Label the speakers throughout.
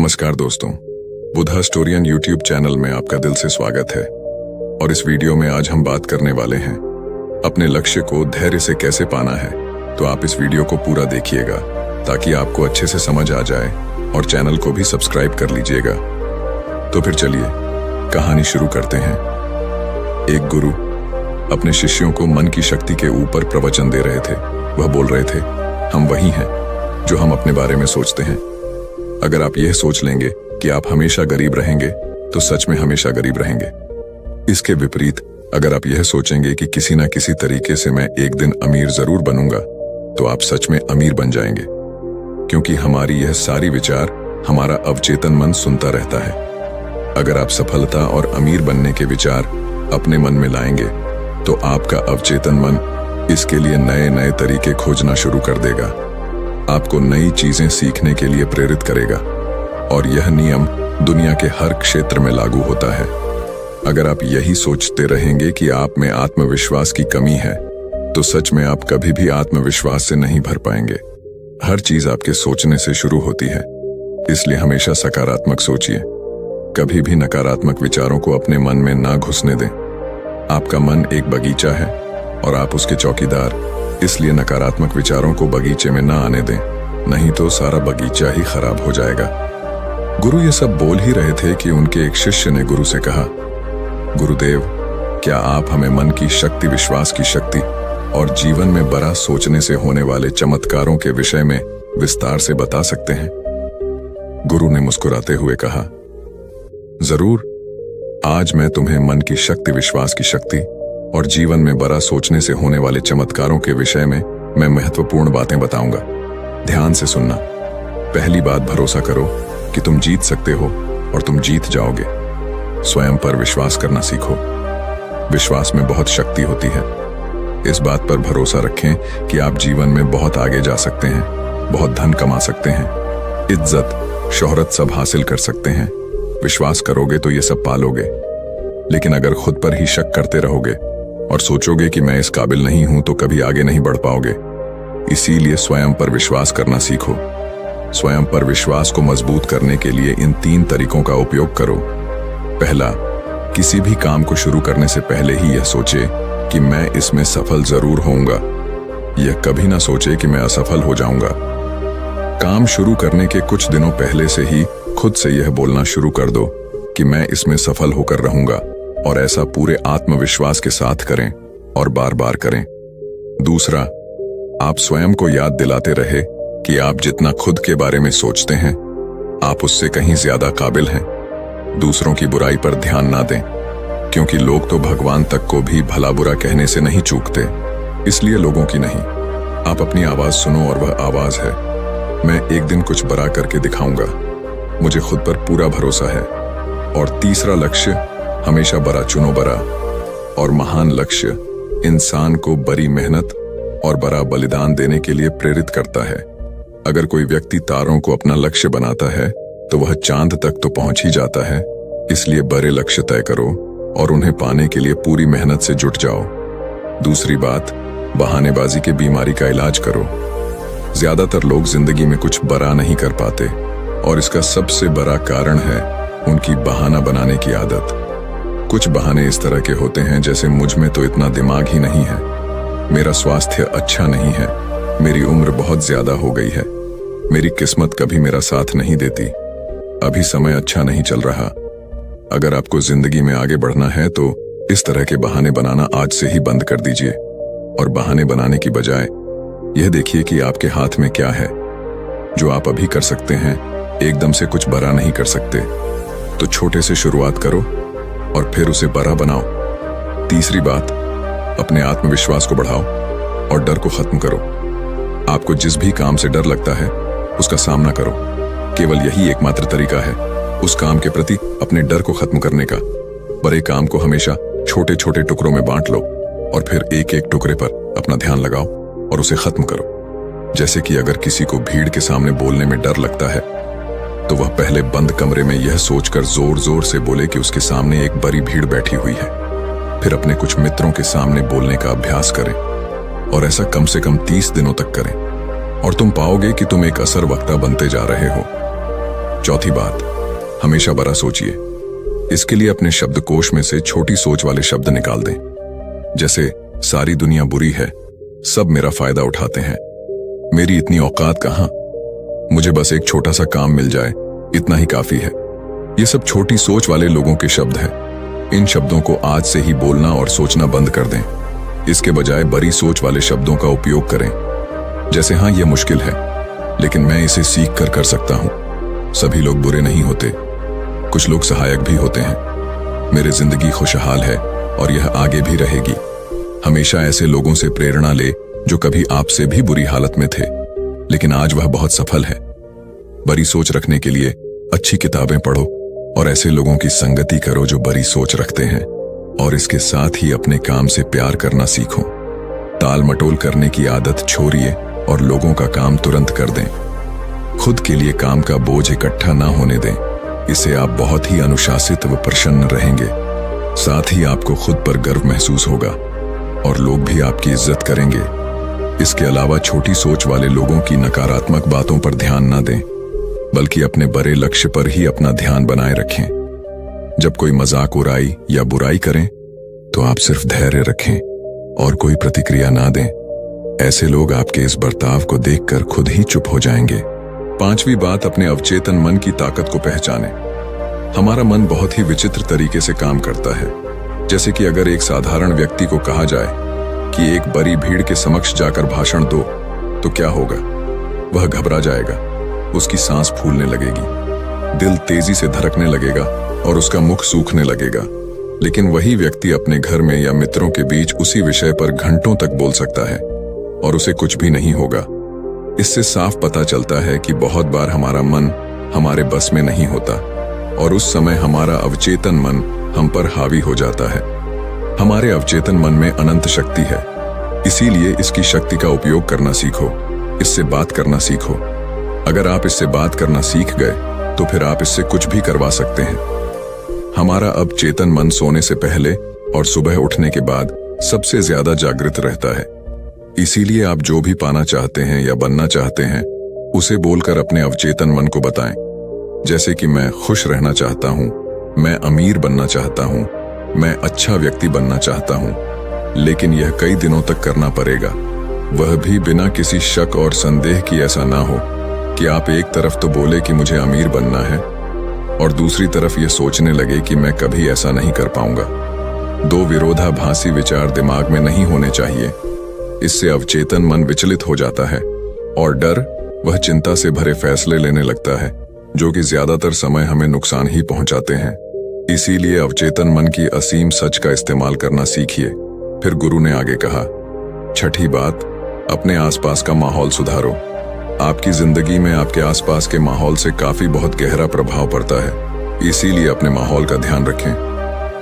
Speaker 1: नमस्कार दोस्तों, बुधा स्टोरियन YouTube channel में आपका दिल से स्वागत है। और इस वीडियो में आज हम बात करने वाले हैं अपने लक्ष्य को धैर्य से कैसे पाना है। तो आप इस वीडियो को पूरा देखिएगा ताकि आपको अच्छे से समझ आ जाए और चैनल को भी सब्सक्राइब कर लीजिएगा। तो फिर चलिए कहानी शुरू करते हैं। एक गुरु अपने शिष्यों को मन की शक्ति के ऊपर प्रवचन दे रहे थे। वह बोल रहे थे, हम वही हैं जो हम अपने बारे में सोचते हैं। अगर आप यह सोच लेंगे कि आप हमेशा गरीब रहेंगे तो सच में हमेशा गरीब रहेंगे। इसके विपरीत अगर आप यह सोचेंगे कि किसी ना किसी तरीके से मैं एक दिन अमीर जरूर बनूंगा तो आप सच में अमीर बन जाएंगे, क्योंकि हमारी यह सारी विचार हमारा अवचेतन मन सुनता रहता है। अगर आप सफलता और अमीर बनने के विचार अपने मन में लाएंगे तो आपका अवचेतन मन इसके लिए नए नए तरीके खोजना शुरू कर देगा, आपको नई चीजें सीखने के लिए प्रेरित करेगा। और यह नियम दुनिया के हर क्षेत्र में लागू होता है। अगर आप यही सोचते रहेंगे कि आप में आत्मविश्वास की कमी है तो सच में आप कभी भी आत्मविश्वास से नहीं भर पाएंगे। हर चीज आपके सोचने से शुरू होती है, इसलिए हमेशा सकारात्मक सोचिए। कभी भी नकारात्मक विचारों को अपने मन में ना घुसने दें। आपका मन एक बगीचा है और आप उसके चौकीदार, इसलिए नकारात्मक विचारों को बगीचे में ना आने दें, नहीं तो सारा बगीचा ही खराब हो जाएगा। गुरु ये सब बोल ही रहे थे कि उनके एक शिष्य ने गुरु से कहा, गुरुदेव, क्या आप हमें मन की शक्ति, विश्वास की शक्ति और जीवन में बड़ा सोचने से होने वाले चमत्कारों के विषय में विस्तार से बता सकते हैं? गुरु ने मुस्कुराते हुए कहा, जरूर। आज मैं तुम्हें मन की शक्ति, विश्वास की शक्ति और जीवन में बड़ा सोचने से होने वाले चमत्कारों के विषय में मैं महत्वपूर्ण बातें बताऊंगा। ध्यान से सुनना। पहली बात, भरोसा करो कि तुम जीत सकते हो और तुम जीत जाओगे। स्वयं पर विश्वास करना सीखो। विश्वास में बहुत शक्ति होती है। इस बात पर भरोसा रखें कि आप जीवन में बहुत आगे जा सकते हैं, बहुत धन कमा सकते हैं, इज्जत, शोहरत सब हासिल कर सकते हैं। विश्वास करोगे तो ये सब पालोगे। लेकिन अगर खुद पर ही शक करते रहोगे और सोचोगे कि मैं इस काबिल नहीं हूं तो कभी आगे नहीं बढ़ पाओगे। इसीलिए स्वयं पर विश्वास करना सीखो। स्वयं पर विश्वास को मजबूत करने के लिए इन 3 तरीकों का उपयोग करो। पहला, किसी भी काम को शुरू करने से पहले ही यह सोचे कि मैं इसमें सफल जरूर होऊंगा। यह कभी ना सोचे कि मैं असफल हो जाऊंगा। काम शुरू करने के कुछ दिनों पहले से ही खुद से यह बोलना शुरू कर दो कि मैं इसमें सफल होकर रहूंगा, और ऐसा पूरे आत्मविश्वास के साथ करें और बार बार करें। दूसरा, आप स्वयं को याद दिलाते रहे कि आप जितना खुद के बारे में सोचते हैं आप उससे कहीं ज्यादा काबिल हैं। दूसरों की बुराई पर ध्यान ना दें, क्योंकि लोग तो भगवान तक को भी भला बुरा कहने से नहीं चूकते, इसलिए लोगों की नहीं। आप अपनी आवाज सुनो और वह आवाज है, मैं एक दिन कुछ बड़ा करके दिखाऊंगा। मुझे खुद पर पूरा भरोसा है। और तीसरा लक्ष्य, हमेशा बड़ा चुनो। बड़ा और महान लक्ष्य इंसान को बड़ी मेहनत और बड़ा बलिदान देने के लिए प्रेरित करता है। अगर कोई व्यक्ति तारों को अपना लक्ष्य बनाता है तो वह चांद तक तो पहुंच ही जाता है। इसलिए बड़े लक्ष्य तय करो और उन्हें पाने के लिए पूरी मेहनत से जुट जाओ। दूसरी बात, बहानेबाजी की बीमारी का इलाज करो। ज्यादातर लोग जिंदगी में कुछ बड़ा नहीं कर पाते और इसका सबसे बड़ा कारण है उनकी बहाना बनाने की आदत। कुछ बहाने इस तरह के होते हैं जैसे, मुझ में तो इतना दिमाग ही नहीं है, मेरा स्वास्थ्य अच्छा नहीं है, मेरी उम्र बहुत ज्यादा हो गई है, मेरी किस्मत कभी मेरा साथ नहीं देती, अभी समय अच्छा नहीं चल रहा। अगर आपको जिंदगी में आगे बढ़ना है तो इस तरह के बहाने बनाना आज से ही बंद कर दीजिए और बहाने बनाने की बजाय यह देखिए कि आपके हाथ में क्या है जो आप अभी कर सकते हैं। एकदम से कुछ बड़ा नहीं कर सकते, तो छोटे से शुरुआत करो और फिर उसे बड़ा बनाओ। तीसरी बात, अपने आत्मविश्वास को बढ़ाओ और डर को खत्म करो। आपको जिस भी काम से डर लगता है उसका सामना करो। केवल यही एकमात्र तरीका है उस काम के प्रति अपने डर को खत्म करने का। बड़े काम को हमेशा छोटे छोटे टुकड़ों में बांट लो और फिर एक एक टुकड़े पर अपना ध्यान लगाओ और उसे खत्म करो। जैसे कि अगर किसी को भीड़ के सामने बोलने में डर लगता है तो वह पहले बंद कमरे में यह सोचकर जोर जोर से बोले कि उसके सामने एक बड़ी भीड़ बैठी हुई है। फिर अपने कुछ मित्रों के सामने बोलने का अभ्यास करें और ऐसा कम से कम 30 दिनों तक करें और तुम पाओगे कि तुम एक असर वक्ता बनते जा रहे हो। चौथी बात, हमेशा बड़ा सोचिए। इसके लिए अपने शब्दकोश में से छोटी सोच वाले शब्द निकाल दें, जैसे सारी दुनिया बुरी है, सब मेरा फायदा उठाते हैं, मेरी इतनी औकात कहां, मुझे बस एक छोटा सा काम मिल जाए, इतना ही काफी है। ये सब छोटी सोच वाले लोगों के शब्द हैं। इन शब्दों को आज से ही बोलना और सोचना बंद कर दें। इसके बजाय बड़ी सोच वाले शब्दों का उपयोग करें, जैसे हाँ यह मुश्किल है, लेकिन मैं इसे सीख कर कर सकता हूं। सभी लोग बुरे नहीं होते, कुछ लोग सहायक भी होते हैं। मेरी जिंदगी खुशहाल है और यह आगे भी रहेगी। हमेशा ऐसे लोगों से प्रेरणा ले जो कभी आपसे भी बुरी हालत में थे, लेकिन आज वह बहुत सफल है। बड़ी सोच रखने के लिए अच्छी किताबें पढ़ो और ऐसे लोगों की संगति करो जो बड़ी सोच रखते हैं, और इसके साथ ही अपने काम से प्यार करना सीखो। टाल मटोल करने की आदत छोड़िए और लोगों का काम तुरंत कर दें। खुद के लिए काम का बोझ इकट्ठा ना होने दें, इससे आप बहुत ही अनुशासित व प्रसन्न रहेंगे। साथ ही आपको खुद पर गर्व महसूस होगा और लोग भी आपकी इज्जत करेंगे। इसके अलावा छोटी सोच वाले लोगों की नकारात्मक बातों पर ध्यान न दें, बल्कि अपने बड़े लक्ष्य पर ही अपना ध्यान बनाए रखें। जब कोई मजाक उड़ाई या बुराई करें तो आप सिर्फ धैर्य रखें और कोई प्रतिक्रिया ना दें। ऐसे लोग आपके इस बर्ताव को देखकर खुद ही चुप हो जाएंगे। पांचवी बात, अपने अवचेतन मन की ताकत को पहचानें। हमारा मन बहुत ही विचित्र तरीके से काम करता है। जैसे कि अगर एक साधारण व्यक्ति को कहा जाए कि एक बड़ी भीड़ के समक्ष जाकर भाषण दो, तो क्या होगा? वह घबरा जाएगा, उसकी सांस फूलने लगेगी, दिल तेजी से धड़कने लगेगा और उसका मुख सूखने लगेगा। लेकिन वही व्यक्ति अपने घर में या मित्रों के बीच उसी विषय पर घंटों तक बोल सकता है और उसे कुछ भी नहीं होगा। इससे साफ पता चलता है कि बहुत बार हमारा मन हमारे बस में नहीं होता और उस समय हमारा अवचेतन मन हम पर हावी हो जाता है। हमारे अवचेतन मन में अनंत शक्ति है, इसीलिए इसकी शक्ति का उपयोग करना सीखो, इससे बात करना सीखो। अगर आप इससे बात करना सीख गए तो फिर आप इससे कुछ भी करवा सकते हैं। हमारा अवचेतन मन सोने से पहले और सुबह उठने के बाद सबसे ज्यादा जागृत रहता है। इसीलिए आप जो भी पाना चाहते हैं या बनना चाहते हैं, उसे बोलकर अपने अवचेतन मन को बताएं। जैसे कि मैं खुश रहना चाहता हूं, मैं अमीर बनना चाहता हूं, मैं अच्छा व्यक्ति बनना चाहता हूं। लेकिन यह कई दिनों तक करना पड़ेगा, वह भी बिना किसी शक और संदेह की। ऐसा ना हो कि आप एक तरफ तो बोले कि मुझे अमीर बनना है और दूसरी तरफ यह सोचने लगे कि मैं कभी ऐसा नहीं कर पाऊंगा। दो विरोधाभासी विचार दिमाग में नहीं होने चाहिए। इससे अवचेतन मन विचलित हो जाता है और डर वह चिंता से भरे फैसले लेने लगता है, जो कि ज्यादातर समय हमें नुकसान ही पहुंचाते हैं। इसीलिए अवचेतन मन की असीम सच का इस्तेमाल करना सीखिए। फिर गुरु ने आगे कहा, छठी बात, अपने आसपास का माहौल सुधारो। आपकी जिंदगी में आपके आसपास के माहौल से काफी बहुत गहरा प्रभाव पड़ता है, इसीलिए अपने माहौल का ध्यान रखें।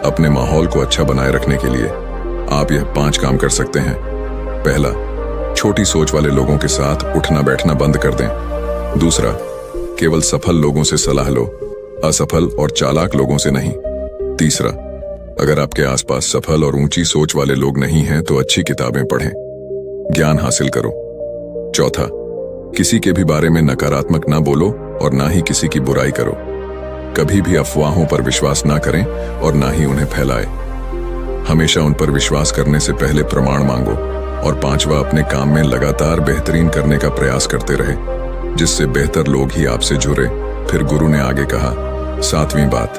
Speaker 1: अपने माहौल को अच्छा बनाए रखने के लिए आप यह 5 काम कर सकते हैं। पहला, छोटी सोच वाले लोगों के साथ उठना बैठना बंद कर दें। दूसरा, केवल सफल लोगों से सलाह लो, असफल और चालाक लोगों से नहीं। तीसरा, अगर आपके आसपास सफल और ऊंची सोच वाले लोग नहीं हैं तो अच्छी किताबें पढ़ें, ज्ञान हासिल करो। चौथा, किसी के भी बारे में नकारात्मक ना बोलो और ना ही किसी की बुराई करो। कभी भी अफवाहों पर विश्वास ना करें और ना ही उन्हें फैलाएं। हमेशा उन पर विश्वास करने से पहले प्रमाण मांगो। और पांचवा, अपने काम में लगातार बेहतरीन करने का प्रयास करते रहे, जिससे बेहतर लोग ही आपसे जुड़े। फिर गुरु ने आगे कहा, 7वीं बात,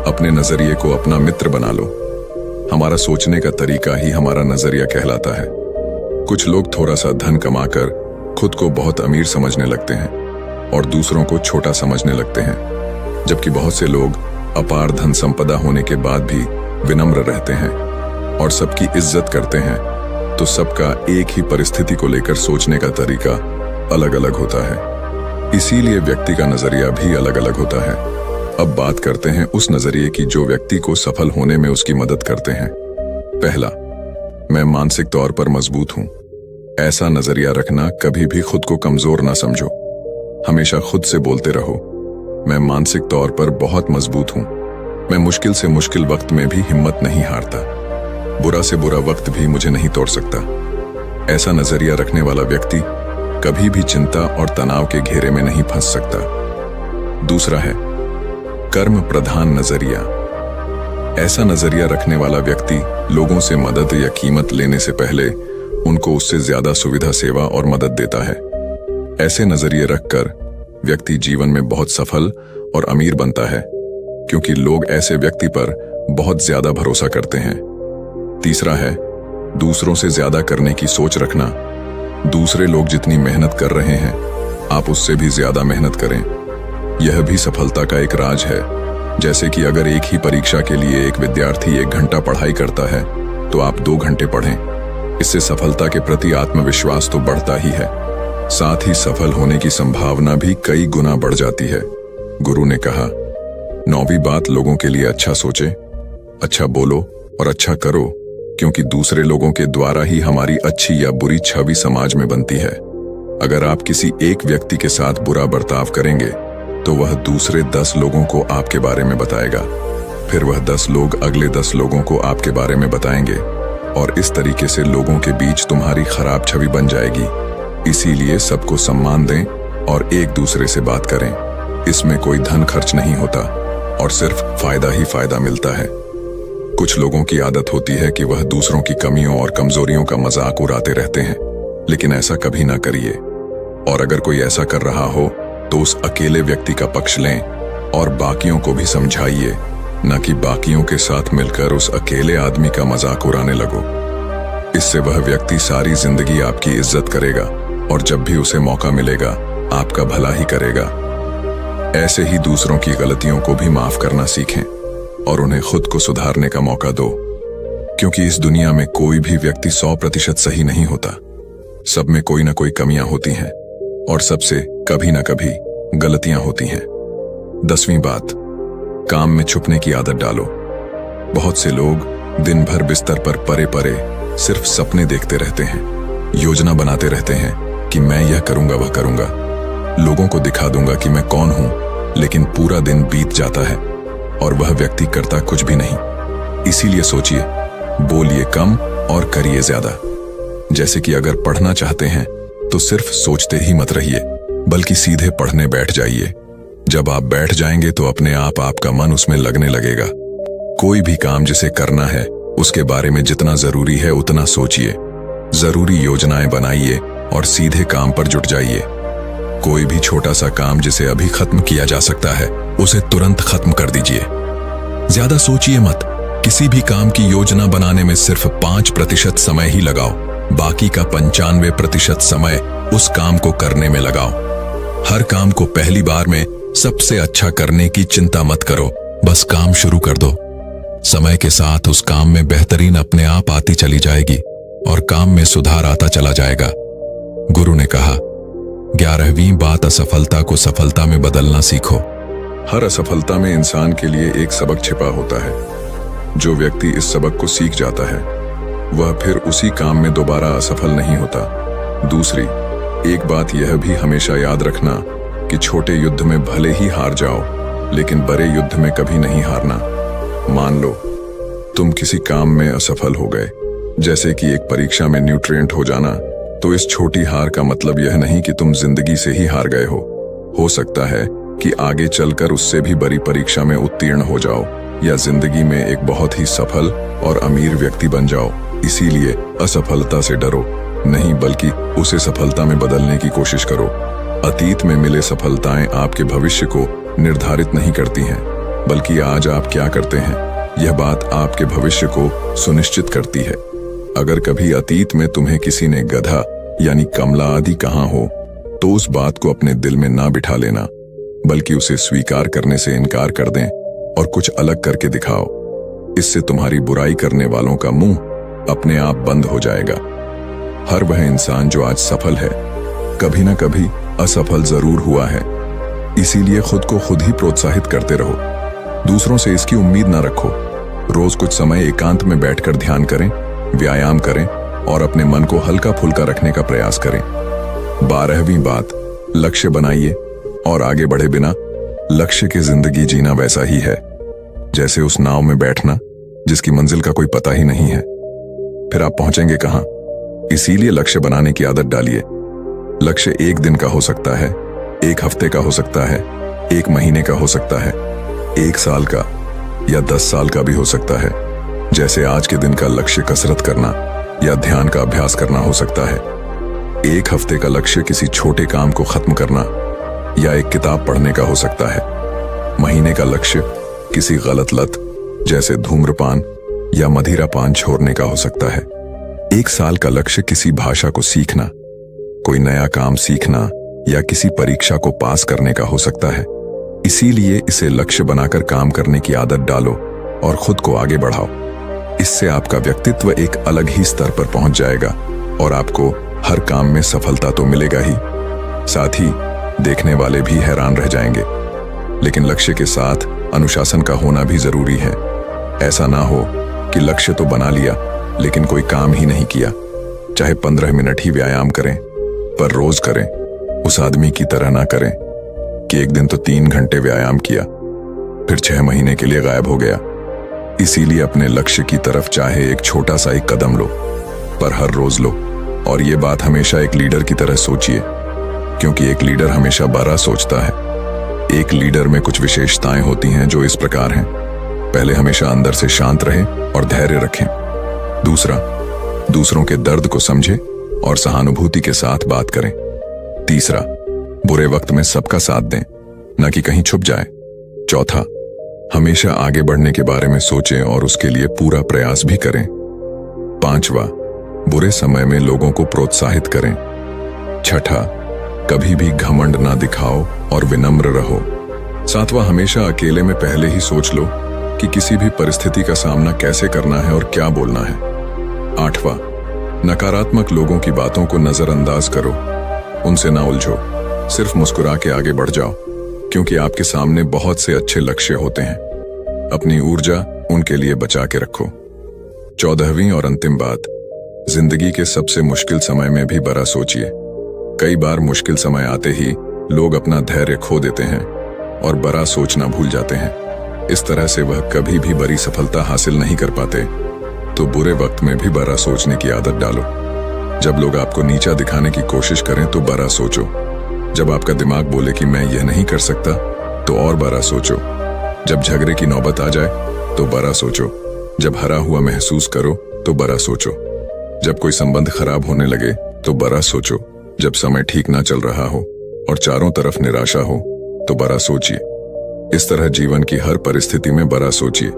Speaker 1: अपने नजरिए को अपना मित्र बना लो। हमारा सोचने का तरीका ही हमारा नजरिया कहलाता है। कुछ लोग थोड़ा सा धन कमाकर खुद को बहुत अमीर समझने लगते हैं और दूसरों को छोटा समझने लगते हैं, जबकि बहुत से लोग अपार धन संपदा होने के बाद भी विनम्र रहते हैं और सबकी इज्जत करते हैं। तो सबका एक ही परिस्थिति को लेकर सोचने का तरीका अलग अलग होता है, इसीलिए व्यक्ति का नजरिया भी अलग अलग होता है। अब बात करते हैं उस नजरिए की जो व्यक्ति को सफल होने में उसकी मदद करते हैं। पहला, मैं मानसिक तौर पर मजबूत हूं। ऐसा नजरिया रखना, कभी भी खुद को कमजोर ना समझो। हमेशा खुद से बोलते रहो, मैं मानसिक तौर पर बहुत मजबूत हूं। मैं मुश्किल से मुश्किल वक्त में भी हिम्मत नहीं हारता। बुरा से बुरा वक्त भी मुझे नहीं तोड़ सकता। ऐसा नजरिया रखने वाला व्यक्ति कभी भी चिंता और तनाव के घेरे में नहीं फंस सकता। दूसरा है कर्म प्रधान नजरिया। ऐसा नजरिया रखने वाला व्यक्ति लोगों से मदद या कीमत लेने से पहले उनको उससे ज्यादा सुविधा, सेवा और मदद देता है। ऐसे नजरिए रखकर व्यक्ति जीवन में बहुत सफल और अमीर बनता है, क्योंकि लोग ऐसे व्यक्ति पर बहुत ज्यादा भरोसा करते हैं। तीसरा है दूसरों से ज्यादा करने की सोच रखना। दूसरे लोग जितनी मेहनत कर रहे हैं, आप उससे भी ज्यादा मेहनत करें। यह भी सफलता का एक राज है। जैसे कि अगर एक ही परीक्षा के लिए एक विद्यार्थी 1 घंटा पढ़ाई करता है, तो आप 2 घंटे पढ़ें। इससे सफलता के प्रति आत्मविश्वास तो बढ़ता ही है, साथ ही सफल होने की संभावना भी कई गुना बढ़ जाती है। गुरु ने कहा, 9वीं बात, लोगों के लिए अच्छा सोचे, अच्छा बोलो और अच्छा करो, क्योंकि दूसरे लोगों के द्वारा ही हमारी अच्छी या बुरी छवि समाज में बनती है। अगर आप किसी एक व्यक्ति के साथ बुरा बर्ताव करेंगे, तो वह दूसरे 10 लोगों को आपके बारे में बताएगा। फिर वह 10 लोग अगले 10 लोगों को आपके बारे में बताएंगे, और इस तरीके से लोगों के बीच तुम्हारी खराब छवि बन जाएगी। इसीलिए सबको सम्मान दें और एक दूसरे से बात करें। इसमें कोई धन खर्च नहीं होता और सिर्फ फायदा ही फायदा मिलता है। कुछ लोगों की आदत होती है कि वह दूसरों की कमियों और कमजोरियों का मजाक उड़ाते रहते हैं, लेकिन ऐसा कभी ना करिए। और अगर कोई ऐसा कर रहा हो तो उस अकेले व्यक्ति का पक्ष लें और बाकियों को भी समझाइए, न कि बाकियों के साथ मिलकर उस अकेले आदमी का मजाक उड़ाने लगो। इससे वह व्यक्ति सारी जिंदगी आपकी इज्जत करेगा और जब भी उसे मौका मिलेगा आपका भला ही करेगा। ऐसे ही दूसरों की गलतियों को भी माफ करना सीखें और उन्हें खुद को सुधारने का मौका दो, क्योंकि इस दुनिया में कोई भी व्यक्ति 100% सही नहीं होता। सब में कोई ना कोई कमियां होती हैं और सबसे कभी ना कभी गलतियां होती हैं। 10वीं बात, काम में छुपने की आदत डालो। बहुत से लोग दिन भर बिस्तर पर परे परे सिर्फ सपने देखते रहते हैं, योजना बनाते रहते हैं कि मैं यह करूंगा, वह करूंगा, लोगों को दिखा दूंगा कि मैं कौन हूं, लेकिन पूरा दिन बीत जाता है और वह व्यक्ति करता कुछ भी नहीं। इसीलिए सोचिए, बोलिए कम और करिए ज्यादा। जैसे कि अगर पढ़ना चाहते हैं तो सिर्फ सोचते ही मत रहिए, बल्कि सीधे पढ़ने बैठ जाइए। जब आप बैठ जाएंगे तो अपने आप आपका मन उसमें लगने लगेगा। कोई भी काम जिसे करना है उसके बारे में जितना जरूरी है उतना सोचिए, जरूरी योजनाएं बनाइए और सीधे काम पर जुट जाइए। कोई भी छोटा सा काम जिसे अभी खत्म किया जा सकता है उसे तुरंत खत्म कर दीजिए। ज्यादा सोचिए मत। किसी भी काम की योजना बनाने में सिर्फ 5% समय ही लगाओ, बाकी का 95% समय उस काम को करने में लगाओ। हर काम को पहली बार में सबसे अच्छा करने की चिंता मत करो, बस काम शुरू कर दो। समय के साथ उस काम में बेहतरीन अपने आप आती चली जाएगी और काम में सुधार आता चला जाएगा। गुरु ने कहा, 11वीं बात, असफलता को सफलता में बदलना सीखो। हर असफलता में इंसान के लिए एक सबक छिपा होता है। जो व्यक्ति इस सबक को सीख जाता है वह फिर उसी काम में दोबारा असफल नहीं होता। दूसरी एक बात यह भी हमेशा याद रखना कि छोटे युद्ध में भले ही हार जाओ, लेकिन बड़े युद्ध में कभी नहीं हारना। मान लो तुम किसी काम में असफल हो गए, जैसे कि एक परीक्षा में न्यूट्रिएंट हो जाना, तो इस छोटी हार का मतलब यह नहीं कि तुम जिंदगी से ही हार गए हो। हो सकता है कि आगे चलकर उससे भी बड़ी परीक्षा में उत्तीर्ण हो जाओ या जिंदगी में एक बहुत ही सफल और अमीर व्यक्ति बन जाओ। इसीलिए असफलता से डरो नहीं, बल्कि उसे सफलता में बदलने की कोशिश करो। अतीत में मिले सफलताएं आपके भविष्य को निर्धारित नहीं करती हैं, बल्कि आज आप क्या करते हैं यह बात आपके भविष्य को सुनिश्चित करती है। अगर कभी अतीत में तुम्हें किसी ने गधा यानी कमला आदि कहा हो, तो उस बात को अपने दिल में ना बिठा लेना, बल्कि उसे स्वीकार करने से इनकार कर दें और कुछ अलग करके दिखाओ। इससे तुम्हारी बुराई करने वालों का मुंह अपने आप बंद हो जाएगा। हर वह इंसान जो आज सफल है कभी ना कभी असफल जरूर हुआ है। इसीलिए खुद को खुद ही प्रोत्साहित करते रहो, दूसरों से इसकी उम्मीद ना रखो। रोज कुछ समय एकांत में बैठकर ध्यान करें, व्यायाम करें और अपने मन को हल्का फुल्का रखने का प्रयास करें। 12वीं बात, लक्ष्य बनाइए और आगे बढ़े बिना लक्ष्य की जिंदगी जीना वैसा ही है जैसे उस नाव में बैठना जिसकी मंजिल का कोई पता ही नहीं है। फिर आप पहुंचेंगे कहां? इसीलिए लक्ष्य बनाने की आदत डालिए। लक्ष्य 1 दिन का हो सकता है, 1 हफ्ते का हो सकता है 1 महीने का हो सकता है, 1 साल का या 10 साल का भी हो सकता है। जैसे आज के दिन का लक्ष्य कसरत करना या ध्यान का अभ्यास करना हो सकता है। 1 हफ्ते का लक्ष्य किसी छोटे काम को खत्म करना या एक किताब पढ़ने का हो सकता है। महीने का लक्ष्य किसी गलत लत जैसे धूम्रपान या मदिरापान छोड़ने का हो सकता है। 1 साल का लक्ष्य किसी भाषा को सीखना, कोई नया काम सीखना या किसी परीक्षा को पास करने का हो सकता है। इसीलिए इसे लक्ष्य बनाकर काम करने की आदत डालो और खुद को आगे बढ़ाओ। इससे आपका व्यक्तित्व एक अलग ही स्तर पर पहुंच जाएगा और आपको हर काम में सफलता तो मिलेगा ही, साथ ही देखने वाले भी हैरान रह जाएंगे। लेकिन लक्ष्य के साथ अनुशासन का होना भी जरूरी है। ऐसा ना हो कि लक्ष्य तो बना लिया लेकिन कोई काम ही नहीं किया। चाहे 15 मिनट ही व्यायाम करें, पर रोज करें। उस आदमी की तरह ना करें कि एक दिन तो 3 घंटे व्यायाम किया फिर 6 महीने के लिए गायब हो गया। इसीलिए अपने लक्ष्य की तरफ चाहे एक छोटा सा एक कदम लो, पर हर रोज लो। और ये बात हमेशा एक लीडर की तरह सोचिए, क्योंकि एक लीडर हमेशा बड़ा सोचता है। एक लीडर में कुछ विशेषताएं होती हैं जो इस प्रकार हैं। पहले, हमेशा अंदर से शांत रहें और धैर्य रखें। दूसरा, दूसरों के दर्द को समझें और सहानुभूति के साथ बात करें। तीसरा, बुरे वक्त में सबका साथ दें, न कि कहीं छुप जाए। चौथा, हमेशा आगे बढ़ने के बारे में सोचें और उसके लिए पूरा प्रयास भी करें। 5वां, बुरे समय में लोगों को प्रोत्साहित करें। 6ठा, कभी भी घमंड ना दिखाओ और विनम्र रहो। 7वां, हमेशा अकेले में पहले ही सोच लो कि किसी भी परिस्थिति का सामना कैसे करना है और क्या बोलना है। 8वां, नकारात्मक लोगों की बातों को नजरअंदाज करो, उनसे ना उलझो, सिर्फ मुस्कुरा के आगे बढ़ जाओ, क्योंकि आपके सामने बहुत से अच्छे लक्ष्य होते हैं। अपनी ऊर्जा उनके लिए बचा के रखो। 14वीं और अंतिम बात, जिंदगी के सबसे मुश्किल समय में भी बड़ा सोचिए। कई बार मुश्किल समय आते ही लोग अपना धैर्य खो देते हैं और बड़ा सोचना भूल जाते हैं। इस तरह से वह कभी भी बड़ी सफलता हासिल नहीं कर पाते। तो बुरे वक्त में भी बड़ा सोचने की आदत डालो। जब लोग आपको नीचा दिखाने की कोशिश करें तो बड़ा सोचो। जब आपका दिमाग बोले कि मैं यह नहीं कर सकता, तो और बड़ा सोचो। जब झगड़े की नौबत आ जाए तो बड़ा सोचो। जब हरा हुआ महसूस करो तो बड़ा सोचो। जब कोई संबंध खराब होने लगे तो बड़ा सोचो। जब समय ठीक ना चल रहा हो और चारों तरफ निराशा हो तो बड़ा सोचिए। इस तरह जीवन की हर परिस्थिति में बड़ा सोचिए।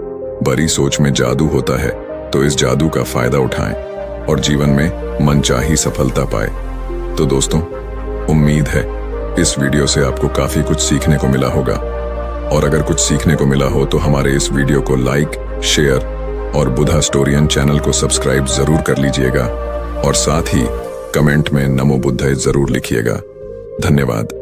Speaker 1: बड़ी सोच में जादू होता है, तो इस जादू का फायदा उठाएं और जीवन में मनचाही सफलता पाए। तो दोस्तों, उम्मीद है इस वीडियो से आपको काफी कुछ सीखने को मिला होगा। और अगर कुछ सीखने को मिला हो तो हमारे इस वीडियो को लाइक, शेयर और बुधा स्टोरियन चैनल को सब्सक्राइब जरूर कर लीजिएगा और साथ ही कमेंट में नमो बुद्धाय जरूर लिखिएगा। धन्यवाद।